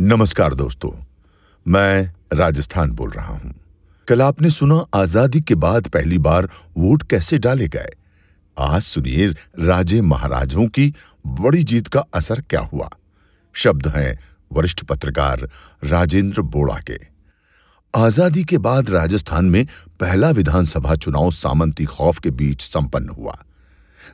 नमस्कार दोस्तों, मैं राजस्थान बोल रहा हूं। कल आपने सुना आजादी के बाद पहली बार वोट कैसे डाले गए। आज सुनिए राजे महाराजों की बड़ी जीत का असर क्या हुआ। शब्द हैं वरिष्ठ पत्रकार राजेंद्र बोड़ा के। आजादी के बाद राजस्थान में पहला विधानसभा चुनाव सामंती खौफ के बीच संपन्न हुआ।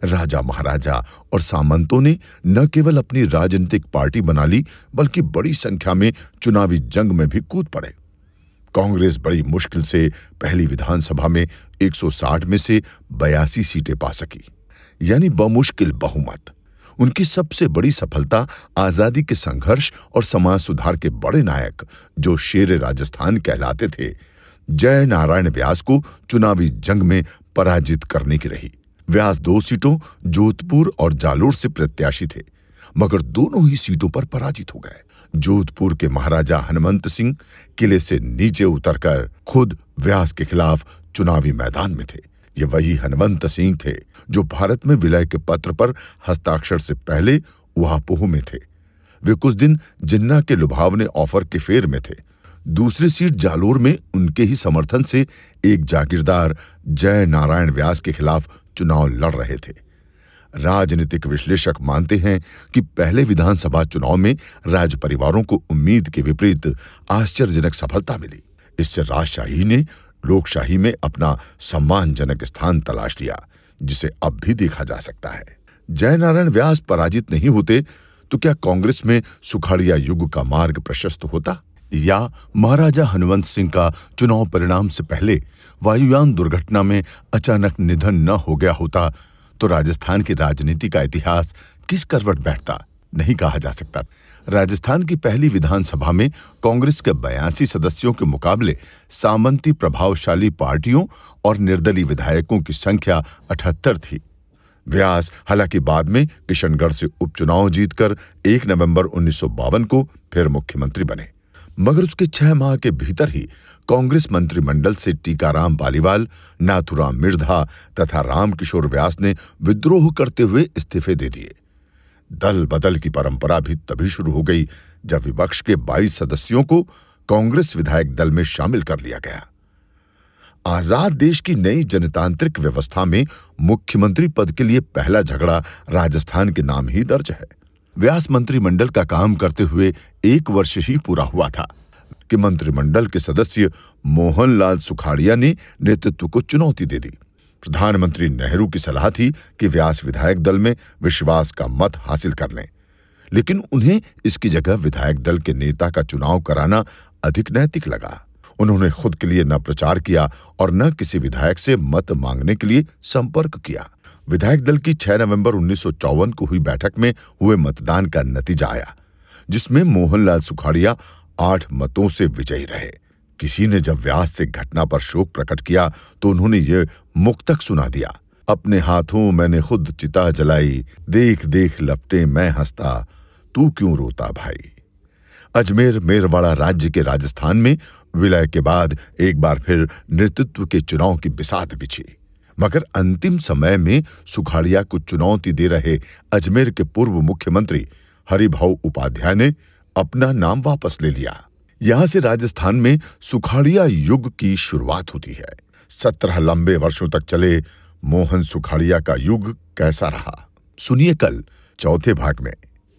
राजा महाराजा और सामंतों ने न केवल अपनी राजनीतिक पार्टी बना ली, बल्कि बड़ी संख्या में चुनावी जंग में भी कूद पड़े। कांग्रेस बड़ी मुश्किल से पहली विधानसभा में 160 में से 82 सीटें पा सकी, यानी बमुश्किल बहुमत। उनकी सबसे बड़ी सफलता आजादी के संघर्ष और समाज सुधार के बड़े नायक, जो शेर राजस्थान कहलाते थे, जय नारायण व्यास को चुनावी जंग में पराजित करने की रही। व्यास 2 सीटों जोधपुर और जालोर से प्रत्याशी थे, मगर दोनों ही सीटों पर पराजित हो गए। जोधपुर के महाराजा हनुमंत सिंह किले से नीचे उतरकर खुद व्यास के खिलाफ चुनावी मैदान में थे। ये वही हनुमंत सिंह थे जो भारत में विलय के पत्र पर हस्ताक्षर से पहले उहापोह में थे। वे कुछ दिन जिन्ना के लुभावने ऑफर के फेर में थे। दूसरी सीट जालोर में उनके ही समर्थन से एक जागीरदार जय नारायण व्यास के खिलाफ चुनाव लड़ रहे थे। राजनीतिक विश्लेषक मानते हैं कि पहले विधानसभा चुनाव में राज परिवारों को उम्मीद के विपरीत आश्चर्यजनक सफलता मिली। इससे राजशाही ने लोकशाही में अपना सम्मानजनक स्थान तलाश लिया, जिसे अब भी देखा जा सकता है। जय नारायण व्यास पराजित नहीं होते तो क्या कांग्रेस में सुखाड़िया युग का मार्ग प्रशस्त होता, या महाराजा हनुमंत सिंह का चुनाव परिणाम से पहले वायुयान दुर्घटना में अचानक निधन न हो गया होता तो राजस्थान की राजनीति का इतिहास किस करवट बैठता, नहीं कहा जा सकता। राजस्थान की पहली विधानसभा में कांग्रेस के 82 सदस्यों के मुकाबले सामंती प्रभावशाली पार्टियों और निर्दलीय विधायकों की संख्या 78 थी। व्यास हालांकि बाद में किशनगढ़ से उपचुनाव जीतकर 1 नवंबर 1952 को फिर मुख्यमंत्री बने, मगर उसके 6 माह के भीतर ही कांग्रेस मंत्रिमंडल से टीकाराम पालीवाल, नाथुराम मिर्धा तथा रामकिशोर व्यास ने विद्रोह करते हुए इस्तीफे दे दिए। दल बदल की परंपरा भी तभी शुरू हो गई जब विपक्ष के 22 सदस्यों को कांग्रेस विधायक दल में शामिल कर लिया गया। आजाद देश की नई जनतांत्रिक व्यवस्था में मुख्यमंत्री पद के लिए पहला झगड़ा राजस्थान के नाम ही दर्ज है। व्यास मंत्रिमंडल का काम करते हुए 1 वर्ष ही पूरा हुआ था कि मंत्रिमंडल के सदस्य मोहनलाल सुखाड़िया ने नेतृत्व को चुनौती दे दी। प्रधानमंत्री नेहरू की सलाह थी कि व्यास विधायक दल में विश्वास का मत हासिल कर लें, लेकिन उन्हें इसकी जगह विधायक दल के नेता का चुनाव कराना अधिक नैतिक लगा। उन्होंने खुद के लिए न प्रचार किया और न किसी विधायक से मत मांगने के लिए संपर्क किया। विधायक दल की 6 नवंबर 1954 को हुई बैठक में हुए मतदान का नतीजा आया, जिसमें मोहनलाल सुखाड़िया 8 मतों से विजयी रहे। किसी ने जब व्यास से घटना पर शोक प्रकट किया तो उन्होंने ये मुक्तक सुना दिया। अपने हाथों मैंने खुद चिता जलाई, देख देख लपटे मैं हंसता, तू क्यों रोता भाई। अजमेर मेरवाड़ा राज्य के राजस्थान में विलय के बाद एक बार फिर नेतृत्व के चुनाव की बिसात बिछी, मगर अंतिम समय में सुखाड़िया को चुनौती दे रहे अजमेर के पूर्व मुख्यमंत्री हरिभाऊ उपाध्याय ने अपना नाम वापस ले लिया। यहां से राजस्थान में सुखाड़िया युग की शुरुआत होती है। 17 लंबे वर्षों तक चले मोहन सुखाड़िया का युग कैसा रहा, सुनिए कल चौथे भाग में।